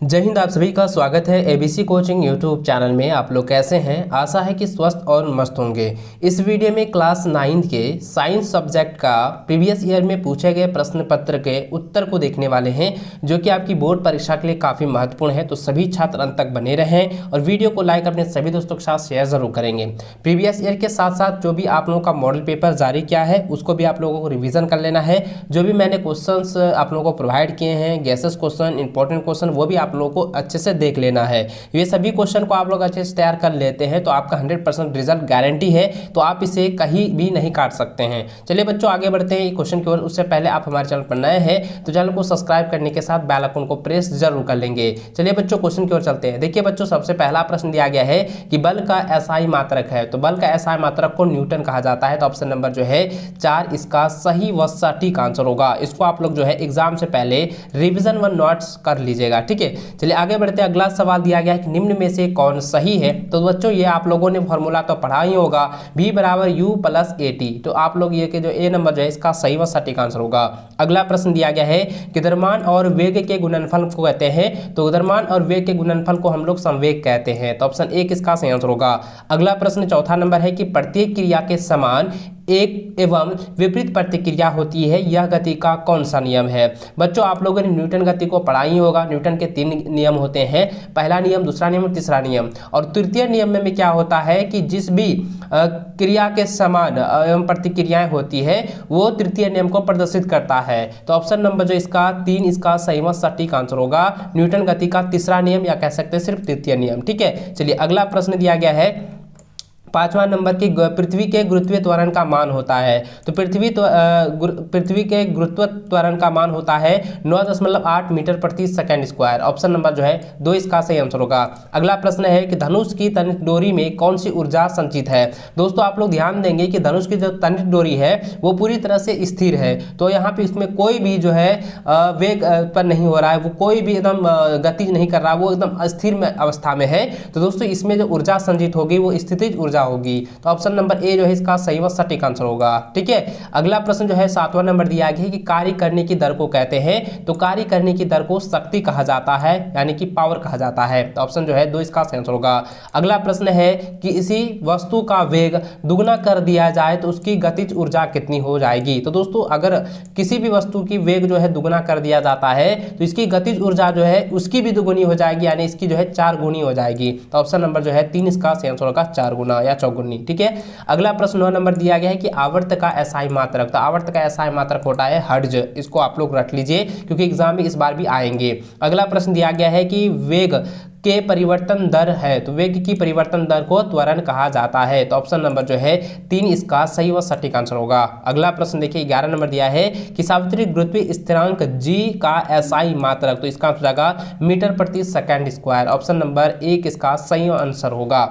जय हिंद। आप सभी का स्वागत है एबीसी कोचिंग यूट्यूब चैनल में। आप लोग कैसे हैं? आशा है कि स्वस्थ और मस्त होंगे। इस वीडियो में क्लास 9 के साइंस सब्जेक्ट का प्रीवियस ईयर में पूछे गए प्रश्न पत्र के उत्तर को देखने वाले हैं, जो कि आपकी बोर्ड परीक्षा के लिए काफ़ी महत्वपूर्ण है। तो सभी छात्र अंत तक बने रहें और वीडियो को लाइक अपने सभी दोस्तों के साथ शेयर जरूर करेंगे। प्रीवियस ईयर के साथ साथ जो भी आप लोगों का मॉडल पेपर जारी किया है उसको भी आप लोगों को रिविजन कर लेना है। जो भी मैंने क्वेश्चंस आप लोगों को प्रोवाइड किए हैं, गैसेस क्वेश्चन, इंपॉर्टेंट क्वेश्चन, वो भी आप लोगों को अच्छे से देख लेना है। ये सभी क्वेश्चन को आप लोग अच्छे से तैयार कर लेते हैं तो आपका 100% रिजल्ट गारंटी है, तो आप इसे कहीं भी नहीं काट सकते हैं। चलिए बच्चों आगे बढ़ते हैं क्वेश्चन की ओर। उससे पहले आप हमारे चैनल पर नए हैं तो चैनल को सब्सक्राइब करने के साथ बेल आइकन को प्रेस जरूर कर लेंगे। चलिए बच्चों क्वेश्चन की ओर चलते हैं। देखिए बच्चों, सबसे पहला प्रश्न दिया गया है कि बल का एसआई मात्रक है, तो बल का एसआई मात्रक को न्यूटन कहा जाता है। तो ऑप्शन नंबर जो है 4 इसका सही व सटीक आंसर होगा। इसको आप लोग जो है एग्जाम से पहले रिविजन व नोट्स कर लीजिएगा, ठीक है। चलिए आगे बढ़ते हैं। अगला सवाल दिया गया है कि निम्न में से कौन सही है। तो बच्चों ये आप लोगों ने फॉर्मूला तो पढ़ा ही होगा, v बराबर u प्लस at। तो आप लोग ये कि जो ए नंबर जो है इसका सही व सटीक आंसर होगा। अगला प्रश्न दिया गया है कि द्रव्यमान और वेग के गुणनफल को कहते हैं। तो द्रव्यमान और वेग के गुणनफल को हम लोग संवेग कहते हैं। तो ऑप्शन ए किसका सही आंसर होगा। अगला प्रश्न चौथा नंबर है कि प्रत्येक क्रिया के समान एक एवं विपरीत प्रतिक्रिया होती है, यह गति का कौन सा नियम है। बच्चों आप लोगों ने न्यूटन गति को पढ़ा ही होगा। न्यूटन के 3 नियम होते हैं, पहला नियम, दूसरा नियम और तीसरा नियम। और तृतीय नियम में क्या होता है कि जिस भी क्रिया के समान एवं प्रतिक्रियाएं होती है वो तृतीय नियम को प्रदर्शित करता है। तो ऑप्शन नंबर जो इसका 3 इसका सही व सटीक आंसर होगा। न्यूटन गति का तीसरा नियम या कह सकते हैं सिर्फ तृतीय नियम, ठीक है। चलिए अगला प्रश्न दिया गया है 5वां नंबर की पृथ्वी के गुरुत्वीय त्वरण का मान होता है। तो पृथ्वी के गुरुत्व त्वरण का मान होता है 9.8 मीटर प्रति सेकंड स्क्वायर। ऑप्शन नंबर जो है 2 इसका सही आंसर होगा। अगला प्रश्न है कि धनुष की तनिक डोरी में कौन सी ऊर्जा संचित है। दोस्तों आप लोग ध्यान देंगे कि धनुष की जो तनिक डोरी है वो पूरी तरह से स्थिर है। तो यहाँ पे इसमें कोई भी जो है वेग उत्पन्न नहीं हो रहा है, वो कोई भी एकदम गति नहीं कर रहा, वो एकदम स्थिर में अवस्था में है। तो दोस्तों इसमें जो ऊर्जा संचित होगी वो स्थितिज ऊर्जा होगी। तो ऑप्शन नंबर ए जो है इसका सही व सटीक आंसर होगा, ठीक है। अगला प्रश्न जो है 7वां नंबर दिया गया है कि कार्य करने की दर को कहते हैं। तो कार्य करने की दर को शक्ति कहा जाता है, यानी कि पावर कहा जाता है। तो ऑप्शन जो है 2 इसका सही आंसर होगा। अगला प्रश्न है कि इसी वस्तु का वेग दुगना कर दिया जाए तो उसकी गतिज ऊर्जा कितनी हो जाएगी। तो दोस्तों अगर किसी भी वस्तु की वेग जो है दुगना कर दिया जाता है तो इसकी गतिज ऊर्जा जो है उसकी भी दुगुनी हो जाएगी, यानी इसकी जो है 4 गुनी हो जाएगी। तो ऑप्शन नंबर जो है 3 इसका सही आंसर होगा, 4 गुना या चौगुनी, ठीक है। अगला प्रश्न 9 नंबर दिया गया है कि आवर्त का एसआई मात्रक। तो आवर्त का एसआई मात्रक होता है हर्ट्ज। इसको आप लोग रट लीजिए क्योंकि एग्जाम में इस बार भी आएंगे। अगला प्रश्न दिया गया है कि वेग के परिवर्तन दर है। तो वेग की परिवर्तन दर को त्वरण कहा जाता है। तो ऑप्शन नंबर जो है 3 इसका सही व सटीक आंसर होगा। अगला प्रश्न देखिए 11 नंबर दिया है कि सार्वत्रिक गुरुत्वीय स्थिरांक g का एसआई मात्रक। तो इसका आंसर होगा मीटर प्रति सेकंड स्क्वायर। ऑप्शन नंबर 1 इसका सही आंसर होगा।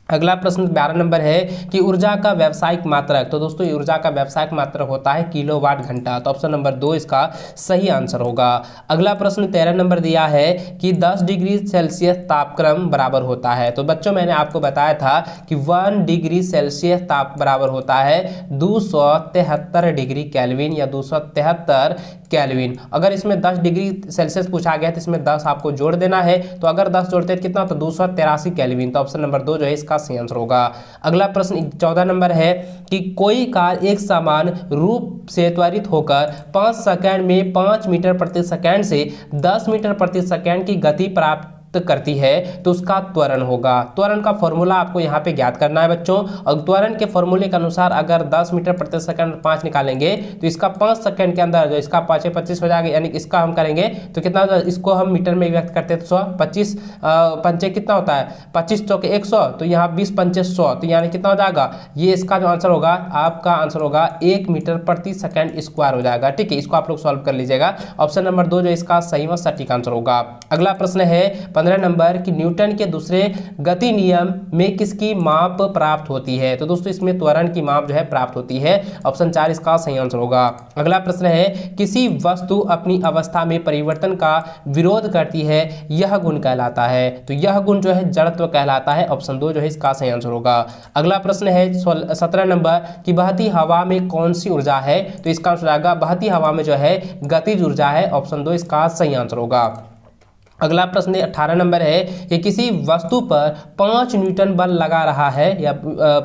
अगला प्रश्न 12 नंबर है कि ऊर्जा का व्यावसायिक मात्रक। तो दोस्तों ऊर्जा का व्यावसायिक मात्रक होता है किलोवाट घंटा। तो ऑप्शन नंबर 2 इसका सही आंसर होगा। अगला प्रश्न 13 नंबर दिया है कि 10 डिग्री सेल्सियस तापक्रम बराबर होता है। तो बच्चों मैंने आपको बताया था कि 1 डिग्री सेल्सियस ताप बराबर होता है 273 डिग्री केल्विन या 273 केल्विन। अगर इसमें 10 डिग्री सेल्सियस पूछा गया तो इसमें 10 आपको जोड़ देना है। तो अगर 10 जोड़ते हैं कितना, तो 283 केल्विन। तो ऑप्शन नंबर 2 जो है इसका सही आंसर होगा। अगला प्रश्न 14 नंबर है कि कोई कार एक समान रूप से त्वरित होकर 5 सेकंड में 5 मीटर प्रति सेकंड से 10 मीटर प्रति सेकंड की गति प्राप्त करती है तो उसका त्वरण होगा। त्वरण का फॉर्मूला आपको यहाँ पे ज्ञात करना है बच्चों। और त्वरण के फॉर्मूले के अनुसार अगर 10 मीटर प्रति सेकंड 5 निकालेंगे तो इसका 5 सेकंड के अंदर जो इसका 5 25 हो जाएगा, यानी इसका हम करेंगे तो कितना, इसको हम मीटर में व्यक्त करते हैं तो 100, 25 पंचे कितना होता है, 25 चौके 100, तो यहाँ 20 पंचे 100, तो यानी कितना हो जाएगा, ये इसका जो आंसर होगा आपका आंसर होगा 1 मीटर प्रति सेकंड स्क्वायर हो जाएगा, ठीक है। इसको आप लोग सॉल्व कर लीजिएगा। ऑप्शन नंबर 2 जो इसका सही व सटीक आंसर होगा। अगला प्रश्न है 15 नंबर कि न्यूटन के दूसरे गति नियम में किसकी माप प्राप्त होती है। तो दोस्तों इसमें त्वरण की माप जो है प्राप्त होती है। ऑप्शन 4 इसका सही आंसर होगा। अगला प्रश्न है किसी वस्तु अपनी अवस्था में परिवर्तन का विरोध करती है, यह गुण कहलाता है। तो यह गुण जो है जड़त्व कहलाता है। ऑप्शन 2 जो है इसका सही आंसर होगा। अगला प्रश्न है 17 नंबर कि बहती हवा में कौन सी ऊर्जा है। तो इसका आंसर आएगा बहती हवा में जो है गतिज ऊर्जा है। ऑप्शन 2 इसका सही आंसर होगा। अगला प्रश्न 18 नंबर है कि किसी वस्तु पर 5 न्यूटन बल लगा रहा है या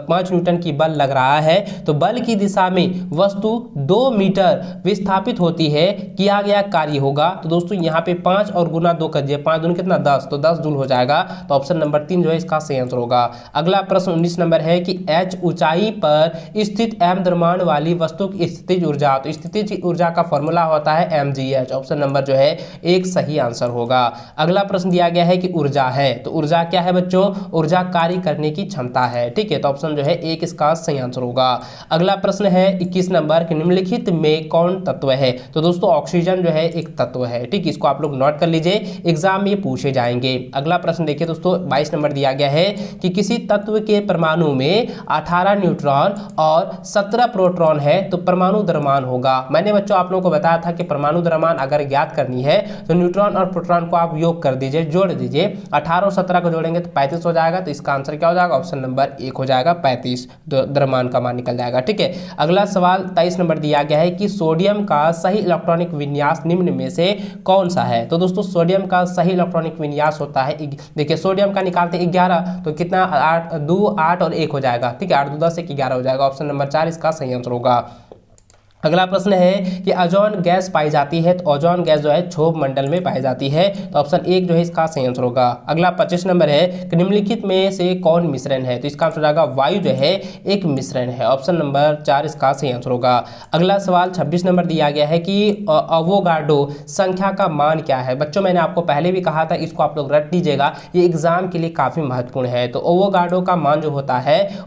5 न्यूटन की बल लग रहा है तो बल की दिशा में वस्तु 2 मीटर विस्थापित होती है, किया गया कार्य होगा। तो दोस्तों यहाँ पे 5 और गुना 2 कर दिए, 5 दूनी कितना 10, तो 10 जूल हो जाएगा। तो ऑप्शन नंबर 3 जो है इसका सही आंसर होगा। अगला प्रश्न 19 नंबर है कि H ऊंचाई पर स्थित m द्रव्यमान वाली वस्तु की स्थितिज ऊर्जा, तो स्थितिज ऊर्जा का फॉर्मूला होता है mgh। ऑप्शन नंबर जो है एक सही आंसर होगा। अगला प्रश्न दिया गया है कि ऊर्जा है, तो ऊर्जा क्या है बच्चों? ऊर्जा कार्य करने की क्षमता है, ठीक है। तो ऑप्शन जो है एक इसका सही आंसर होगा। अगला प्रश्न है 21 नंबर कि निम्नलिखित में कौन तत्व है? तो दोस्तों ऑक्सीजन जो है एक तत्व है, ठीक, इसको आप लोग नोट कर लीजिए, एग्जाम में पूछे जाएंगे। अगला प्रश्न देखिए दोस्तों 22 नंबर दिया गया है कि किसी तत्व के परमाणु में 18 न्यूट्रॉन और 17 प्रोटॉन है तो परमाणु द्रव्यमान होगा। मैंने बच्चों आप लोगों को बताया था कि परमाणु द्रव्यमान अगर ज्ञात करनी है तो न्यूट्रॉन और प्रोटॉन को आप योग कर दीजिए, जोड़ दीजिए, 18 और 17 को जोड़ेंगे तो 35 हो जाएगा। तो इसका आंसर क्या हो जाएगा? ऑप्शन नंबर 1 हो जाएगा, 35 द्रव्यमान का मान निकल जाएगा, ठीक है। अगला सवाल 23 नंबर दिया गया है कि सोडियम का सही इलेक्ट्रॉनिक विन्यास निम्न में से कौन सा है? तो दोस्तों सोडियम का सही इलेक्ट्रॉनिक विन्यास होता है, देखिए सोडियम का निकालते 11 तो कितना 8 2 8 और 1 हो जाएगा, ठीक है, 8 2 10 1 11 हो जाएगा। ऑप्शन नंबर 4 इसका सही आंसर होगा। अगला प्रश्न है कि ओजोन गैस पाई जाती है, तो ओजोन गैस जो है क्षोभ मंडल में पाई जाती है, तो ऑप्शन 1 जो है इसका सही आंसर होगा। अगला 25 नंबर है कि निम्नलिखित में से कौन मिश्रण है? तो इसका आंसर हो जाएगा वायु जो है एक मिश्रण है, ऑप्शन नंबर 4 इसका सही आंसर होगा। अगला सवाल 26 नंबर दिया गया है कि अवोगाड्रो संख्या का मान क्या है? बच्चों मैंने आपको पहले भी कहा था, इसको आप लोग रट लीजिएगा, ये एग्जाम के लिए काफी महत्वपूर्ण है। तो अवोगाड्रो का मान जो होता है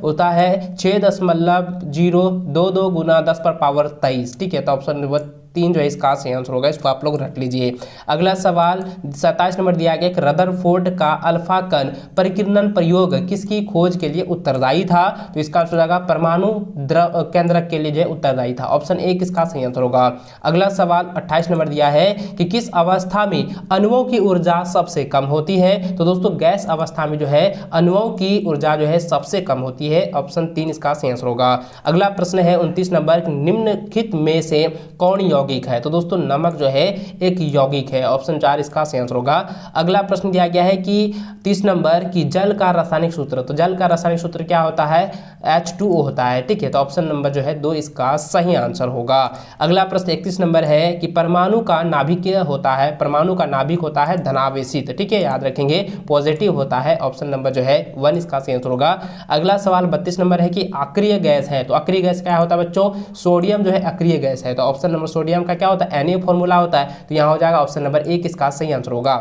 6.022 गुना 10 पर पावर 23, ठीक है। तो ऑप्शन नंबर 3 जो है इसका सही आंसर होगा, इसको आप लोग रट लीजिए। अगला सवाल 27 नंबर दिया गया कि रदरफोर्ड का अल्फा कण परिकीर्णन प्रयोग किसकी खोज के लिए उत्तरदायी था? तो इसका आंसर होगा परमाणु केंद्रक के लिए जो है उत्तरदायी था, ऑप्शन 1 इसका सही आंसर होगा। अगला सवाल 28 नंबर दिया है कि किस अवस्था में अणुओं की ऊर्जा सबसे कम होती है? तो दोस्तों गैस अवस्था में जो है अणुओं की ऊर्जा जो है सबसे कम होती है, ऑप्शन 3 इसका सही आंसर होगा। अगला प्रश्न है 29 नंबर, निम्नलिखित में से कौन यौगिक है? तो दोस्तों नमक जो है एक यौगिक है, ऑप्शन 4 इसका सही आंसर होगा। अगला प्रश्न दिया गया है कि 30 नंबर की जल का रासायनिक सूत्र, तो जल का रासायनिक सूत्र क्या होता है? H2O होता है, ठीक है। तो ऑप्शन नंबर जो है 2 इसका सही आंसर होगा। अगला प्रश्न 31 नंबर है कि परमाणु का नाभिक होता है, परमाणु का नाभिक होता है धनावेशित, ठीक है, याद रखेंगे, पॉजिटिव होता है, ऑप्शन नंबर जो है 1 इसका सही आंसर होगा। अगला सवाल 32 नंबर है कि अक्रिय गैस है, तो अक्रिय गैस क्या होता है बच्चों? सोडियम जो है अक्रिय गैस है, तो ऑप्शन नंबर सोडियम का क्या होता है? Na फॉर्मूला होता है, तो यहाँ हो जाएगा ऑप्शन नंबर 1 इसका सही आंसर होगा।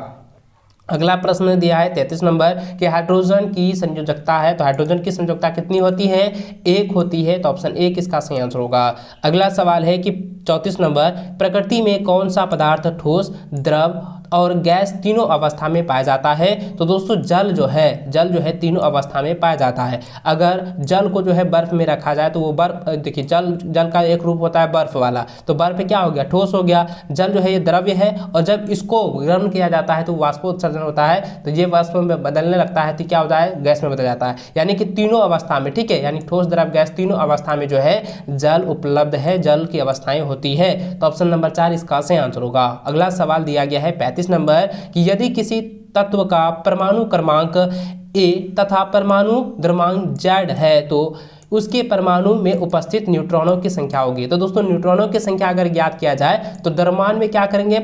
अगला प्रश्न दिया है 33 नंबर कि हाइड्रोजन की संयोजकता है, तो हाइड्रोजन की संयोजकता कितनी होती है? 1 होती है, तो ऑप्शन 1 इसका सही आंसर होगा। अगला सवाल है कि 34 नंबर प्रकृति में कौन सा पदार्थ ठोस, द्रव और गैस तीनों अवस्था में पाया जाता है? तो दोस्तों जल जो है तीनों अवस्था में पाया जाता है। अगर जल को जो है बर्फ में रखा जाए तो वो बर्फ, देखिए जल का एक रूप होता है बर्फ वाला, तो बर्फ क्या हो गया? ठोस हो गया। जल जो है ये द्रव्य है, और जब इसको गर्म किया जाता है तो वाष्पोत्सर्जन होता है, तो ये वाष्प में बदलने लगता है, तो क्या होता है? गैस में बदल जाता है। यानी कि तीनों अवस्था में, ठीक है, यानी ठोस, द्रव, गैस तीनों अवस्था में जो है जल उपलब्ध है, जल की अवस्थाएं होती है, तो ऑप्शन नंबर 4 इसका सही आंसर होगा। अगला सवाल दिया गया है 35 नंबर कि यदि किसी तत्व का परमाणु क्रमांक A तथा परमाणु द्रव्यमान Z है तो उसके परमाणु में उपस्थित न्यूट्रॉनों की संख्या होगी। तो दोस्तों न्यूट्रॉनों की संख्या अगर ज्ञात किया जाए तो द्रव्यमान में क्या करेंगे?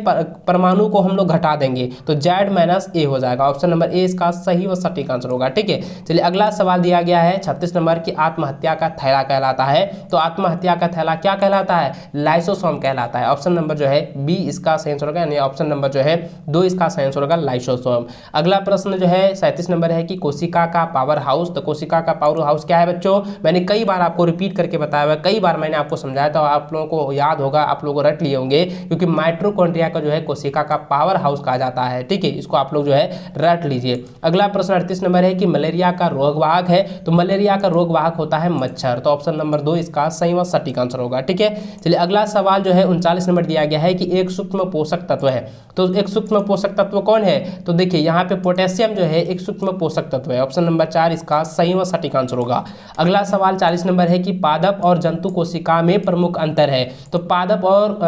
परमाणु को हम लोग घटा देंगे, तो Z-A हो जाएगा, ऑप्शन नंबर A इसका सही और सटीक आंसर होगा, ठीक है। चलिए अगला सवाल दिया गया है 36 नंबर की आत्महत्या का थैला कहलाता है, तो आत्महत्या का थैला क्या कहलाता है? लाइसोसोम कहलाता है, ऑप्शन नंबर जो है B इसका सही आंसर होगा, यानी ऑप्शन नंबर जो है 2 इसका सही आंसर होगा, लाइसोसोम। अगला प्रश्न जो है 37 नंबर है कि कोशिका का पावर हाउस, तो कोशिका का पावर हाउस क्या है बच्चों? मैंने कई बार आपको रिपीट करके बताया हुआ, कई बार मैंने आपको समझाया था, आप लोगों को याद होगा, आप लोगों को रट लिए होंगे, क्योंकि माइटोकॉन्ड्रिया का जो है कोशिका का पावर हाउस कहा जाता है, ठीक है, इसको आप लोग जो है रट लीजिए। अगला प्रश्न 38 नंबर है कि मलेरिया का रोगवाहक है, तो मलेरिया का रोगवाहक होता है मच्छर, तो ऑप्शन नंबर 2 इसका सही व सटीक आंसर होगा, ठीक है। चलिए अगला सवाल जो है 39 नंबर दिया गया है कि एक सूक्ष्म पोषक तत्व है, तो एक सूक्ष्म पोषक तत्व कौन है? तो देखिए यहाँ पे पोटेशियम जो है एक सूक्ष्म पोषक तत्व है, ऑप्शन नंबर 4 इसका सही व सटीक आंसर होगा। अगला सवाल 40 नंबर है कि पादप और जंतु कोशिका में प्रमुख अंतर है, तो पादप और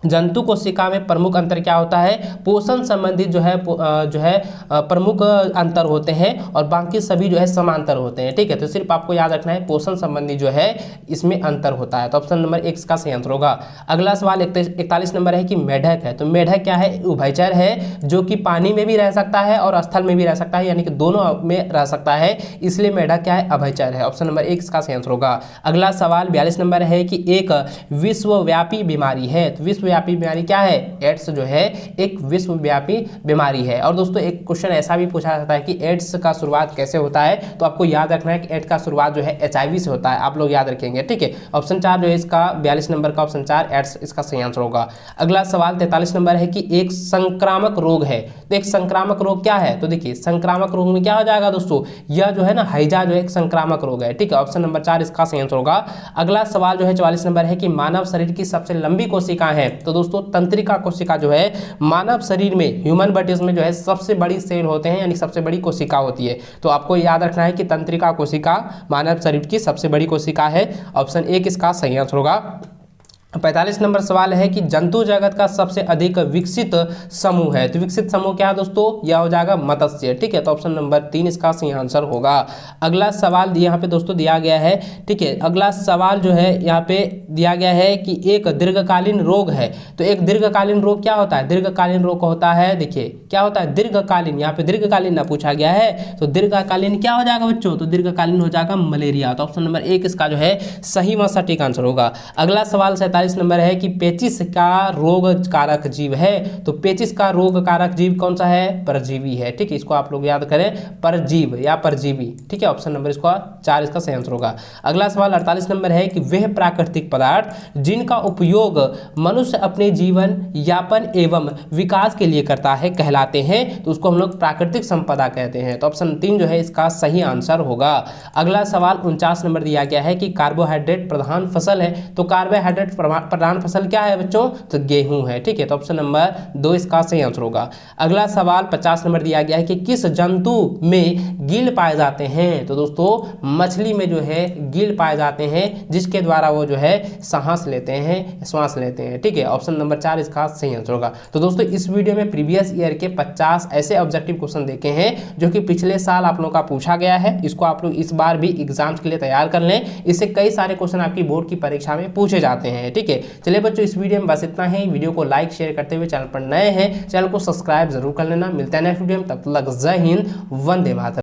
जंतु कोशिका में प्रमुख अंतर क्या होता है, पोषण संबंधित जो है प्रमुख अंतर होते हैं और बाकी सभी जो है समांतर होते हैं। ठीक है, तो सिर्फ आपको याद रखना है पोषण संबंधी जो है इसमें अंतर होता है। तो ऑप्शन नंबर 1 इसका सही आंसर होगा। अगला सवाल 41 नंबर है कि मेढक है, तो मेढक क्या है, उभयचर है, जो कि पानी में भी रह सकता है और स्थल में भी रह सकता है, यानी कि दोनों में रह सकता है, इसलिए मेढक क्या है, अभयचर है। ऑप्शन नंबर 1 इसका सही आंसर होगा। अगला सवाल 42 नंबर है कि एक विश्वव्यापी बीमारी है, तो विश्वव्यापी बीमारी क्या है, एड्स जो है एक विश्वव्यापी बीमारी है। और दोस्तों एक क्वेश्चन ऐसा भी पूछा जाता है कि एड्स का शुरुआत कैसे होता है, तो आपको याद रखना है कि एड्स का शुरुआत जो है HIV से होता है, आप लोग याद रखेंगे। ठीक है, ऑप्शन 4 जो है इसका 42 नंबर का ऑप्शन 4 एड्स इसका सही आंसर होगा। अगला सवाल 43 नंबर है कि एक संक्रामक रोग है, तो एक संक्रामक रोग क्या है, तो देखिए संक्रामक रोग में क्या हो जाएगा दोस्तों, यह जो है ना हैजा जो है एक संक्रामक रोग है। ठीक है, ऑप्शन नंबर 4 इसका सही आंसर होगा। अगला सवाल जो है 44 नंबर है कि मानव शरीर की सबसे लंबी कोशिका है, तो दोस्तों तंत्रिका कोशिका जो है मानव शरीर में, ह्यूमन बॉडीज में जो है सबसे बड़ी सेल होते हैं, यानी सबसे बड़ी कोशिका होती है। तो आपको याद रखना है कि तंत्रिका कोशिका मानव शरीर की सबसे बड़ी कोशिका है। ऑप्शन 1 इसका सही आंसर होगा। 45 नंबर सवाल है कि जंतु जगत का सबसे अधिक विकसित समूह है, तो विकसित समूह क्या है दोस्तों, यह हो जाएगा मत्स्य। ठीक है, तो ऑप्शन नंबर 3 इसका सही आंसर होगा। अगला सवाल यहाँ पे दोस्तों दिया गया है, ठीक है, अगला सवाल जो है यहाँ पे दिया गया है कि एक दीर्घकालीन रोग है, तो एक दीर्घकालीन रोग क्या होता है, दीर्घकालीन रोग होता है, देखिए क्या होता है दीर्घकालीन, यहाँ पे दीर्घकालीन ना पूछा गया है, तो दीर्घकालीन क्या हो जाएगा बच्चों, तो दीर्घकालीन हो जाएगा मलेरिया। तो ऑप्शन नंबर 1 इसका जो है सही व सटीक आंसर होगा। अगला सवाल 47 नंबर है कि पेचिश का रोग कारक जीव है, तो पेचिश का रोग कारक जीव कौन सा है, परजीवी है। ठीक है, इसको आप लोग याद करें, परजीव या परजीवी। ठीक है, ऑप्शन नंबर इसका 4 इसका सही आंसर होगा। अगला सवाल 48 नंबर है कि वह प्राकृतिक पदार्थ जिनका उपयोग मनुष्य अपने जीवन यापन एवं विकास के लिए करता है कहलाते हैं, तो उसको हम लोग प्राकृतिक संपदा कहते हैं। तो ऑप्शन 3 जो है इसका सही आंसर होगा। अगला सवाल 49 नंबर दिया गया है कि कार्बोहाइड्रेट प्रधान फसल है, तो कार्बोहाइड्रेट प्रधान फसल क्या है बच्चों, तो गेहूं है। ठीक है, तो ऑप्शन नंबर 2 इसका सही आंसर होगा। अगला सवाल 50 नंबर दिया गया है कि किस जंतु में गिल पाए जाते हैं, तो दोस्तों मछली में जो है गिल पाए जाते हैं, जिसके द्वारा वो जो है सांस लेते हैं। ठीक है, ऑप्शन नंबर 4 इसका सही आंसर होगा। तो दोस्तों इस वीडियो में प्रीवियस ईयर के 50 ऐसे ऑब्जेक्टिव क्वेश्चन देखे हैं जो कि पिछले साल आप लोगों का पूछा गया है, इसको आप लोग इस बार भी एग्जाम्स के लिए तैयार कर लें, इससे कई सारे क्वेश्चन आपकी बोर्ड की परीक्षा में पूछे जाते हैं। ठीक है, चलिए बच्चों इस वीडियो में बस इतना ही। वीडियो को लाइक शेयर करते हुए चैनल पर नए हैं चैनल को सब्सक्राइब जरूर कर लेना। मिलते हैं नेक्स्ट वीडियो में, तब तक जय हिंद, वंदे मातरम।